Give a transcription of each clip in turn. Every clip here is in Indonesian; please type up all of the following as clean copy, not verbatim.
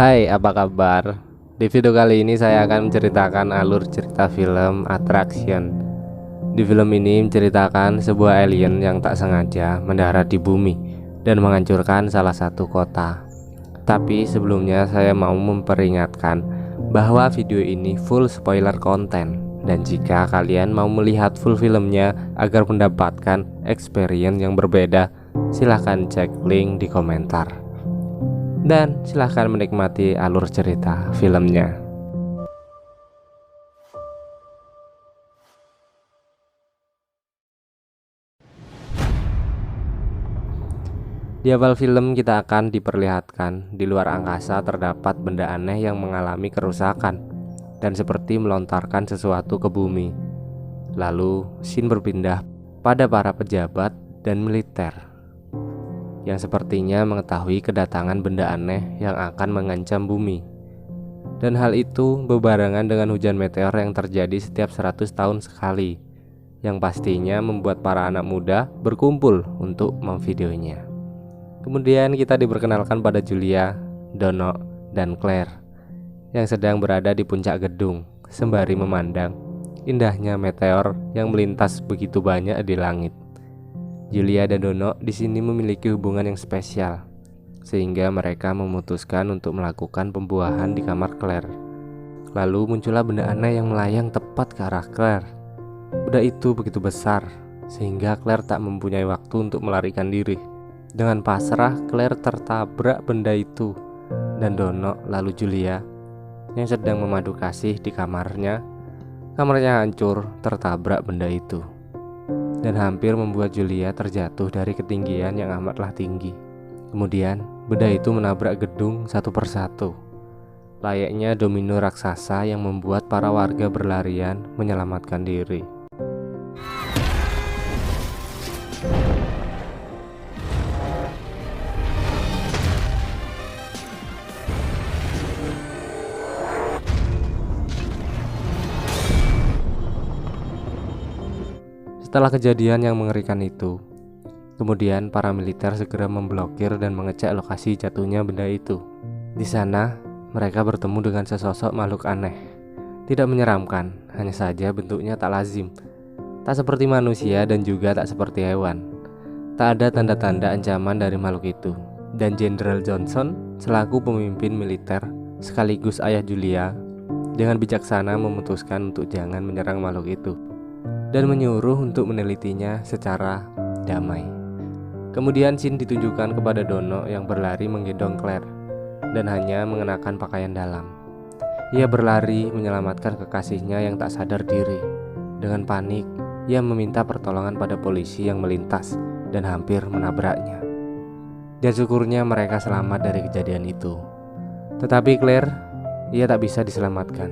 Hai, apa kabar? Di video kali ini saya akan menceritakan alur cerita film Attraction. Di film ini menceritakan sebuah alien yang tak sengaja mendarat di bumi dan menghancurkan salah satu kota. Tapi sebelumnya saya mau memperingatkan bahwa video ini full spoiler konten, dan jika kalian mau melihat full filmnya agar mendapatkan experience yang berbeda, silahkan cek link di komentar. Dan silahkan menikmati alur cerita filmnya. Di awal film kita akan diperlihatkan di luar angkasa terdapat benda aneh yang mengalami kerusakan dan seperti melontarkan sesuatu ke bumi. Lalu scene berpindah pada para pejabat dan militer yang sepertinya mengetahui kedatangan benda aneh yang akan mengancam bumi. Dan hal itu berbarengan dengan hujan meteor yang terjadi setiap 100 tahun sekali, yang pastinya membuat para anak muda berkumpul untuk memvideonya. Kemudian kita diperkenalkan pada Julia, Dono, dan Claire yang sedang berada di puncak gedung sembari memandang indahnya meteor yang melintas begitu banyak di langit. Julia dan Dono di sini memiliki hubungan yang spesial, sehingga mereka memutuskan untuk melakukan pembuahan di kamar Claire. Lalu muncullah benda aneh yang melayang tepat ke arah Claire. Benda itu begitu besar, sehingga Claire tak mempunyai waktu untuk melarikan diri. Dengan pasrah, Claire tertabrak benda itu, dan Dono lalu Julia yang sedang memadu kasih di kamarnya hancur tertabrak benda itu dan hampir membuat Julia terjatuh dari ketinggian yang amatlah tinggi. Kemudian benda itu menabrak gedung satu persatu, layaknya domino raksasa yang membuat para warga berlarian menyelamatkan diri. Setelah kejadian yang mengerikan itu, kemudian para militer segera memblokir dan mengecek lokasi jatuhnya benda itu. Di sana, mereka bertemu dengan sesosok makhluk aneh. Tidak menyeramkan, hanya saja bentuknya tak lazim. Tak seperti manusia dan juga tak seperti hewan. Tak ada tanda-tanda ancaman dari makhluk itu. Dan Jenderal Johnson selaku pemimpin militer sekaligus ayah Julia dengan bijaksana memutuskan untuk jangan menyerang makhluk itu dan menyuruh untuk menelitinya secara damai. Kemudian scene ditunjukkan kepada Dono yang berlari menggendong Claire dan hanya mengenakan pakaian dalam. Ia berlari menyelamatkan kekasihnya yang tak sadar diri. Dengan panik, ia meminta pertolongan pada polisi yang melintas dan hampir menabraknya. Dan syukurnya mereka selamat dari kejadian itu. Tetapi Claire, ia tak bisa diselamatkan.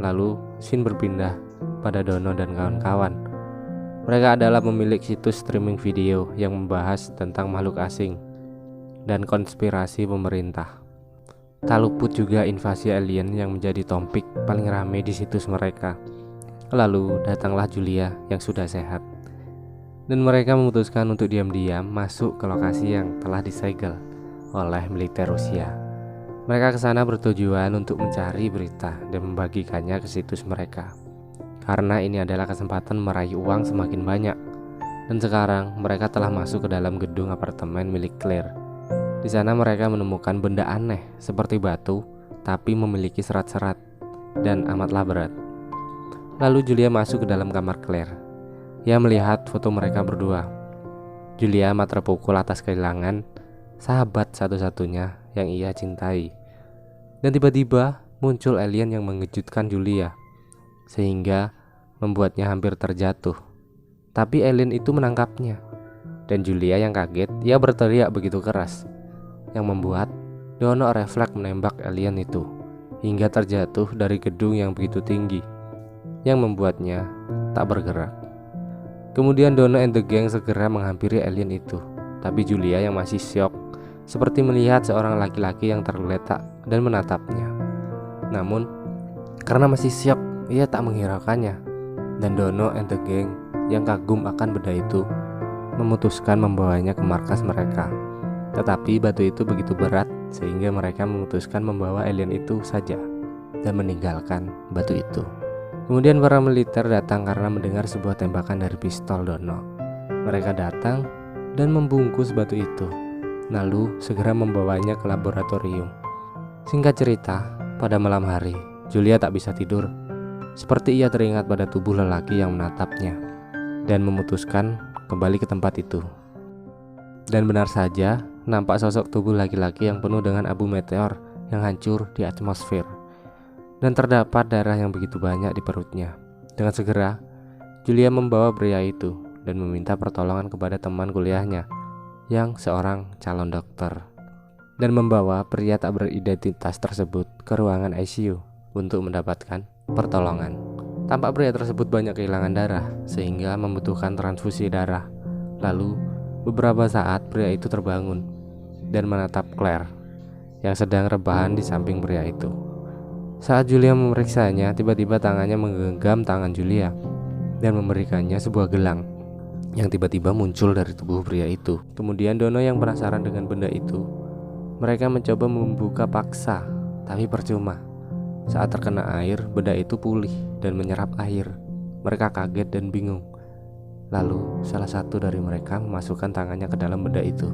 Lalu scene berpindah pada Dono dan kawan-kawan. Mereka adalah pemilik situs streaming video yang membahas tentang makhluk asing dan konspirasi pemerintah. Tak luput juga invasi alien yang menjadi topik paling ramai di situs mereka. Lalu datanglah Julia yang sudah sehat, dan mereka memutuskan untuk diam-diam masuk ke lokasi yang telah disegel oleh militer Rusia. Mereka ke sana bertujuan untuk mencari berita dan membagikannya ke situs mereka, karena ini adalah kesempatan meraih uang semakin banyak. Dan sekarang mereka telah masuk ke dalam gedung apartemen milik Claire. Di sana mereka menemukan benda aneh seperti batu, tapi memiliki serat-serat dan amatlah berat. Lalu Julia masuk ke dalam kamar Claire. Ia melihat foto mereka berdua. Julia amat terpukul atas kehilangan sahabat satu-satunya yang ia cintai. Dan tiba-tiba muncul alien yang mengejutkan Julia, sehingga membuatnya hampir terjatuh. Tapi alien itu menangkapnya, dan Julia yang kaget, ia berteriak begitu keras, yang membuat Dono refleks menembak alien itu hingga terjatuh dari gedung yang begitu tinggi, yang membuatnya tak bergerak. Kemudian Dono and the gang segera menghampiri alien itu, tapi Julia yang masih syok seperti melihat seorang laki-laki yang tergeletak dan menatapnya. Namun karena masih syok, ia tak menghiraukannya. Dan Dono and the gang yang kagum akan benda itu memutuskan membawanya ke markas mereka. Tetapi batu itu begitu berat sehingga mereka memutuskan membawa alien itu saja dan meninggalkan batu itu. Kemudian para militer datang karena mendengar sebuah tembakan dari pistol Dono. Mereka datang dan membungkus batu itu, lalu segera membawanya ke laboratorium. Singkat cerita, pada malam hari, Julia tak bisa tidur. Seperti ia teringat pada tubuh lelaki yang menatapnya dan memutuskan kembali ke tempat itu. Dan benar saja, nampak sosok tubuh laki-laki yang penuh dengan abu meteor yang hancur di atmosfer. Dan terdapat darah yang begitu banyak di perutnya. Dengan segera, Julia membawa pria itu dan meminta pertolongan kepada teman kuliahnya yang seorang calon dokter, dan membawa pria tak beridentitas tersebut ke ruangan ICU untuk mendapatkan pertolongan. Tampak pria tersebut banyak kehilangan darah sehingga membutuhkan transfusi darah. Lalu beberapa saat pria itu terbangun dan menatap Claire yang sedang rebahan di samping pria itu. Saat Julia memeriksanya, tiba-tiba tangannya menggenggam tangan Julia dan memberikannya sebuah gelang yang tiba-tiba muncul dari tubuh pria itu. Kemudian Dono yang penasaran dengan benda itu, mereka mencoba membuka paksa, tapi percuma. Saat terkena air, benda itu pulih dan menyerap air. Mereka kaget dan bingung. Lalu salah satu dari mereka memasukkan tangannya ke dalam benda itu,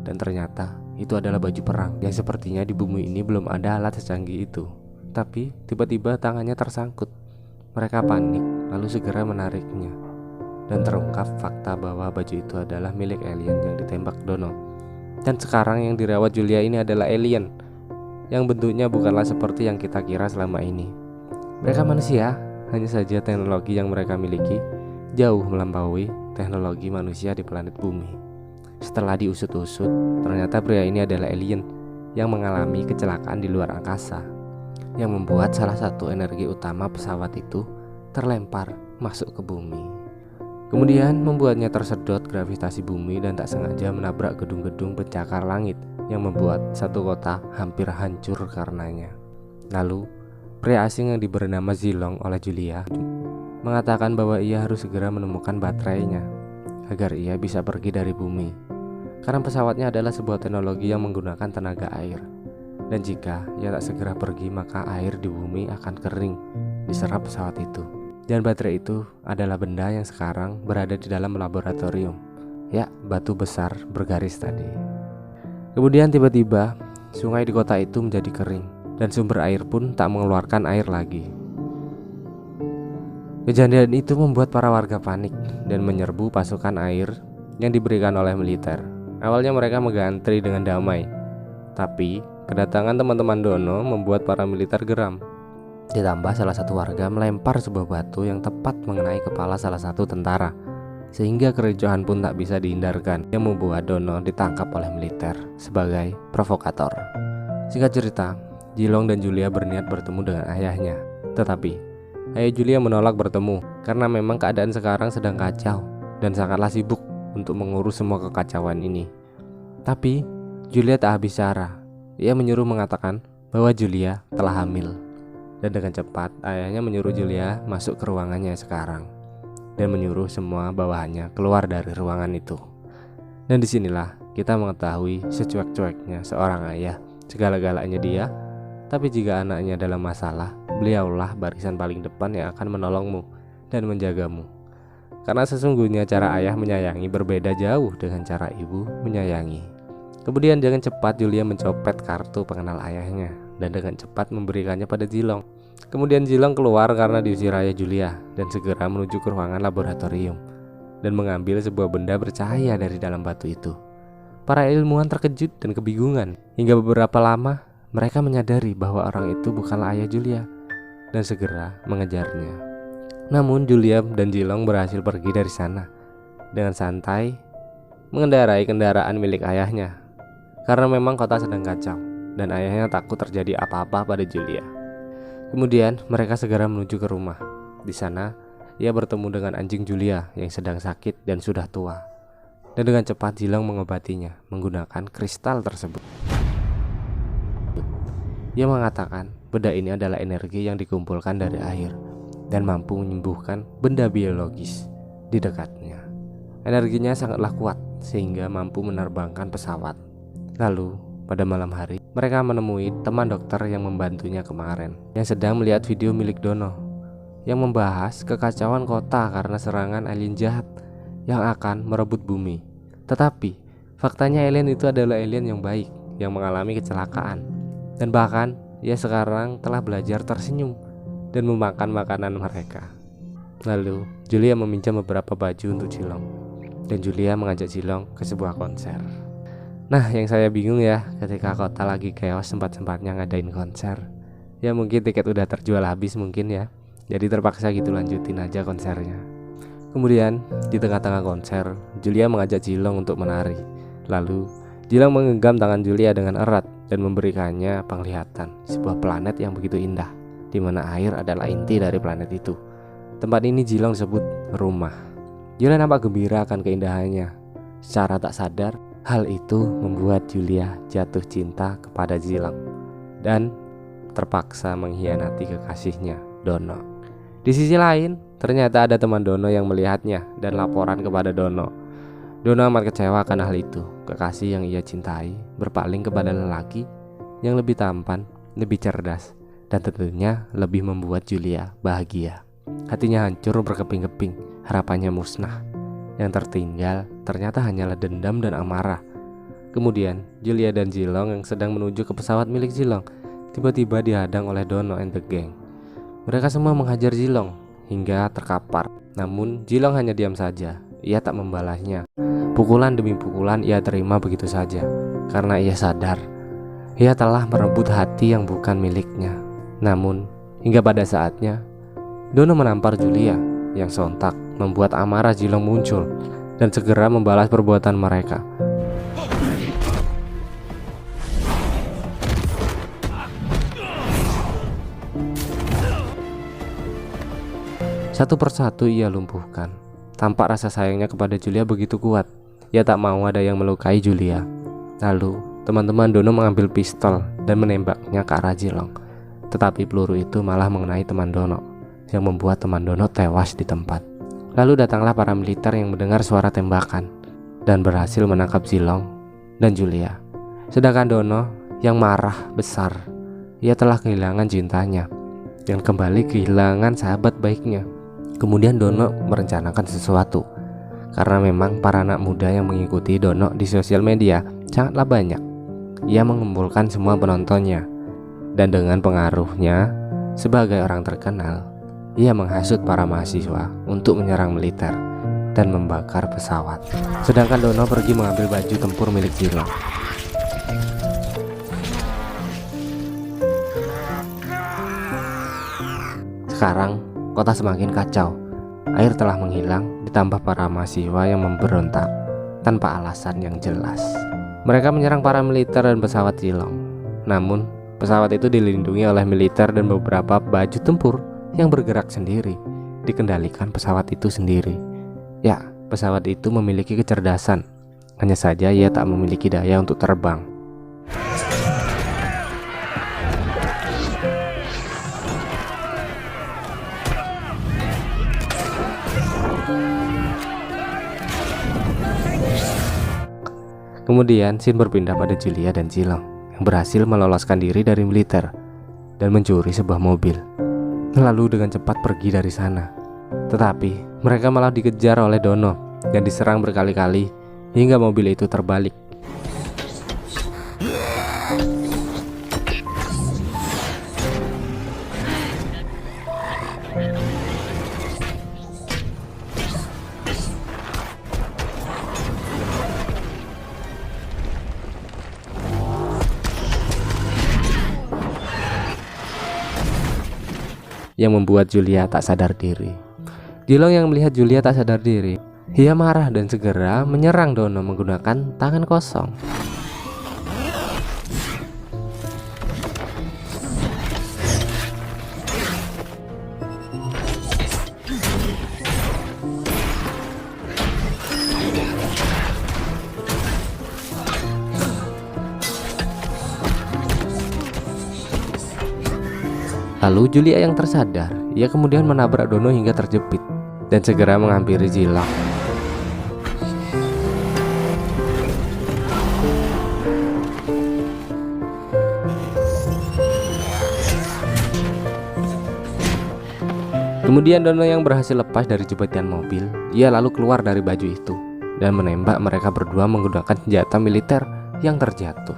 dan ternyata itu adalah baju perang yang sepertinya di bumi ini belum ada alat secanggih itu. Tapi tiba-tiba tangannya tersangkut. Mereka panik, lalu segera menariknya, dan terungkap fakta bahwa baju itu adalah milik alien yang ditembak Dono. Dan sekarang yang dirawat Julia ini adalah alien yang bentuknya bukanlah seperti yang kita kira selama ini. Mereka manusia, hanya saja teknologi yang mereka miliki jauh melampaui teknologi manusia di planet bumi. Setelah diusut-usut, ternyata pria ini adalah alien yang mengalami kecelakaan di luar angkasa, yang membuat salah satu energi utama pesawat itu terlempar masuk ke bumi. Kemudian membuatnya tersedot gravitasi bumi dan tak sengaja menabrak gedung-gedung pencakar langit yang membuat satu kota hampir hancur karenanya. Lalu pria asing yang diberi nama Zilong oleh Julia mengatakan bahwa ia harus segera menemukan baterainya agar ia bisa pergi dari bumi, karena pesawatnya adalah sebuah teknologi yang menggunakan tenaga air. Dan jika ia tak segera pergi, maka air di bumi akan kering diserap pesawat itu. Dan baterai itu adalah benda yang sekarang berada di dalam laboratorium. Ya, batu besar bergaris tadi. Kemudian tiba-tiba sungai di kota itu menjadi kering dan sumber air pun tak mengeluarkan air lagi. Kejadian itu membuat para warga panik dan menyerbu pasukan air yang diberikan oleh militer. Awalnya mereka menggantri dengan damai, tapi kedatangan teman-teman Dono membuat para militer geram. Ditambah salah satu warga melempar sebuah batu yang tepat mengenai kepala salah satu tentara, sehingga kericuhan pun tak bisa dihindarkan, yang membuat Dono ditangkap oleh militer sebagai provokator. Singkat cerita, Jilong dan Julia berniat bertemu dengan ayahnya, tetapi ayah Julia menolak bertemu karena memang keadaan sekarang sedang kacau dan sangatlah sibuk untuk mengurus semua kekacauan ini. Tapi Julia tak habis cara. Ia menyuruh mengatakan bahwa Julia telah hamil. Dan dengan cepat ayahnya menyuruh Julia masuk ke ruangannya sekarang dan menyuruh semua bawahannya keluar dari ruangan itu. Dan disinilah kita mengetahui secuek-cueknya seorang ayah. Segala-galanya dia, tapi jika anaknya dalam masalah, beliaulah barisan paling depan yang akan menolongmu dan menjagamu. Karena sesungguhnya cara ayah menyayangi berbeda jauh dengan cara ibu menyayangi. Kemudian dengan cepat Julia mencopet kartu pengenal ayahnya dan dengan cepat memberikannya pada Jilong. Kemudian Jilong keluar karena diusir ayah Julia dan segera menuju ke ruangan laboratorium dan mengambil sebuah benda bercahaya dari dalam batu itu. Para ilmuwan terkejut dan kebingungan. Hingga beberapa lama mereka menyadari bahwa orang itu bukanlah ayah Julia dan segera mengejarnya. Namun Julia dan Jilong berhasil pergi dari sana dengan santai mengendarai kendaraan milik ayahnya. Karena memang kota sedang kacau dan ayahnya takut terjadi apa-apa pada Julia. Kemudian mereka segera menuju ke rumah. Di sana ia bertemu dengan anjing Julia yang sedang sakit dan sudah tua. Dan dengan cepat Jilong mengobatinya menggunakan kristal tersebut. Ia mengatakan benda ini adalah energi yang dikumpulkan dari air dan mampu menyembuhkan benda biologis di dekatnya. Energinya sangatlah kuat sehingga mampu menerbangkan pesawat. Lalu pada malam hari mereka menemui teman dokter yang membantunya kemarin, yang sedang melihat video milik Dono yang membahas kekacauan kota karena serangan alien jahat yang akan merebut bumi. Tetapi faktanya alien itu adalah alien yang baik yang mengalami kecelakaan, dan bahkan ia sekarang telah belajar tersenyum dan memakan makanan mereka. Lalu Julia meminjam beberapa baju untuk Jilong, dan Julia mengajak Jilong ke sebuah konser. Nah, yang saya bingung ya, ketika kota lagi chaos sempat-sempatnya ngadain konser. Ya mungkin tiket udah terjual habis mungkin ya, jadi terpaksa gitu lanjutin aja konsernya. Kemudian di tengah-tengah konser, Julia mengajak Jilong untuk menari. Lalu Jilong menggenggam tangan Julia dengan erat dan memberikannya penglihatan sebuah planet yang begitu indah, di mana air adalah inti dari planet itu. Tempat ini Jilong sebut rumah. Julia nampak gembira akan keindahannya. Secara tak sadar, hal itu membuat Julia jatuh cinta kepada Jilong dan terpaksa mengkhianati kekasihnya, Dono. Di sisi lain, ternyata ada teman Dono yang melihatnya dan laporan kepada Dono. Dono amat kecewa akan hal itu. Kekasih yang ia cintai berpaling kepada lelaki yang lebih tampan, lebih cerdas, dan tentunya lebih membuat Julia bahagia. Hatinya hancur berkeping-keping, harapannya musnah. Yang tertinggal ternyata hanyalah dendam dan amarah. Kemudian Julia dan Jilong yang sedang menuju ke pesawat milik Jilong tiba-tiba dihadang oleh Dono and the gang. Mereka semua menghajar Jilong hingga terkapar. Namun Jilong hanya diam saja. Ia tak membalasnya. Pukulan demi pukulan ia terima begitu saja, karena ia sadar ia telah merebut hati yang bukan miliknya. Namun hingga pada saatnya Dono menampar Julia, yang sontak membuat amarah Jilong muncul dan segera membalas perbuatan mereka. Satu persatu ia lumpuhkan. Tampak rasa sayangnya kepada Julia begitu kuat. Ia tak mau ada yang melukai Julia. Lalu teman-teman Dono mengambil pistol dan menembaknya ke arah Jilong. Tetapi peluru itu malah mengenai teman Dono, yang membuat teman Dono tewas di tempat. Lalu datanglah para militer yang mendengar suara tembakan dan berhasil menangkap Jilong dan Julia. Sedangkan Dono yang marah besar, ia telah kehilangan cintanya dan kembali kehilangan sahabat baiknya. Kemudian Dono merencanakan sesuatu, karena memang para anak muda yang mengikuti Dono di sosial media sangatlah banyak. Ia mengumpulkan semua penontonnya, dan dengan pengaruhnya sebagai orang terkenal, ia menghasut para mahasiswa untuk menyerang militer dan membakar pesawat. Sedangkan Dono pergi mengambil baju tempur milik Jilong. Sekarang kota semakin kacau. Air telah menghilang, ditambah para mahasiswa yang memberontak tanpa alasan yang jelas. Mereka menyerang para militer dan pesawat Jilong. Namun pesawat itu dilindungi oleh militer dan beberapa baju tempur yang bergerak sendiri, dikendalikan pesawat itu sendiri. Ya, pesawat itu memiliki kecerdasan, hanya saja ia tak memiliki daya untuk terbang. Kemudian scene berpindah pada Julia dan Jilong yang berhasil meloloskan diri dari militer dan mencuri sebuah mobil, lalu dengan cepat pergi dari sana. Tetapi mereka malah dikejar oleh Dono dan diserang berkali-kali hingga mobil itu terbalik. Yang membuat Julia tak sadar diri. Jilong yang melihat Julia tak sadar diri, ia marah dan segera menyerang Dono menggunakan tangan kosong. Lalu Julia yang tersadar, ia kemudian menabrak Dono hingga terjepit dan segera menghampiri Jilong. Kemudian Dono yang berhasil lepas dari jebakan mobil, ia lalu keluar dari baju itu dan menembak mereka berdua menggunakan senjata militer yang terjatuh,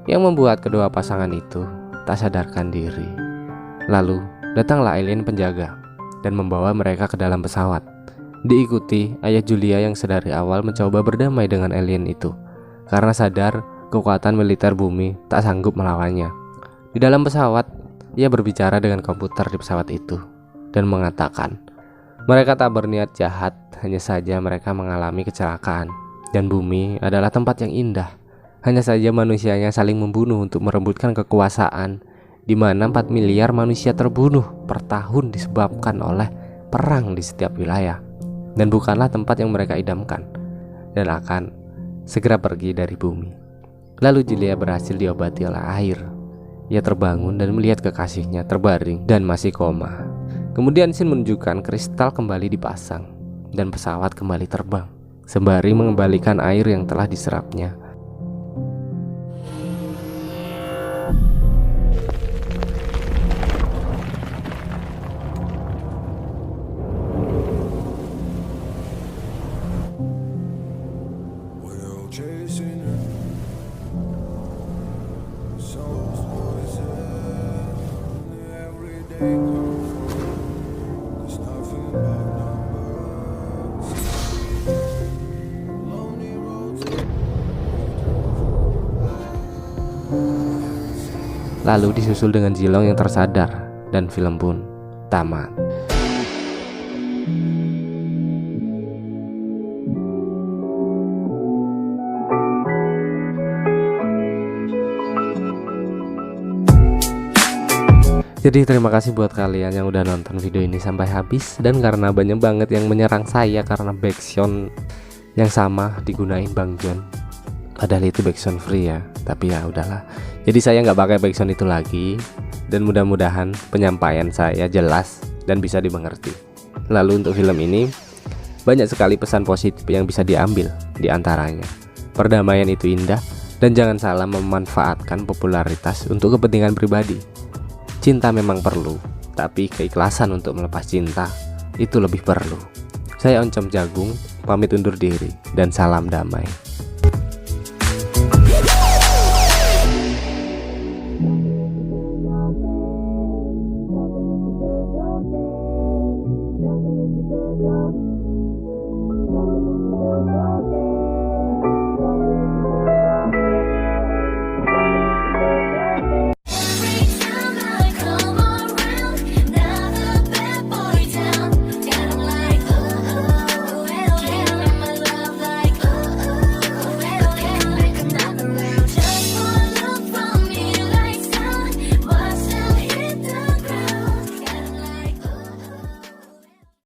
yang membuat kedua pasangan itu tak sadarkan diri. Lalu datanglah alien penjaga dan membawa mereka ke dalam pesawat. Diikuti ayah Julia yang sedari awal mencoba berdamai dengan alien itu karena sadar kekuatan militer bumi tak sanggup melawannya. Di dalam pesawat, ia berbicara dengan komputer di pesawat itu dan mengatakan mereka tak berniat jahat, hanya saja mereka mengalami kecelakaan dan bumi adalah tempat yang indah. Hanya saja manusianya saling membunuh untuk merebutkan kekuasaan, di mana 4 miliar manusia terbunuh per tahun disebabkan oleh perang di setiap wilayah, dan bukanlah tempat yang mereka idamkan, dan akan segera pergi dari bumi. Lalu Julia berhasil diobati oleh air. Ia terbangun dan melihat kekasihnya terbaring dan masih koma. Kemudian Shin menunjukkan kristal kembali dipasang dan pesawat kembali terbang, sembari mengembalikan air yang telah diserapnya. Lalu disusul dengan Jilong yang tersadar, dan film pun tamat. Jadi terima kasih buat kalian yang udah nonton video ini sampai habis. Dan karena banyak banget yang menyerang saya karena backsound yang sama digunain Bang John, padahal itu backsound free ya, tapi ya udahlah. Jadi saya nggak pakai backsound itu lagi, dan mudah-mudahan penyampaian saya jelas dan bisa dimengerti. Lalu untuk film ini banyak sekali pesan positif yang bisa diambil. Di antaranya, perdamaian itu indah dan jangan salah memanfaatkan popularitas untuk kepentingan pribadi. Cinta memang perlu, tapi keikhlasan untuk melepas cinta itu lebih perlu. Saya Oncom Jagung, pamit undur diri dan salam damai. Wow.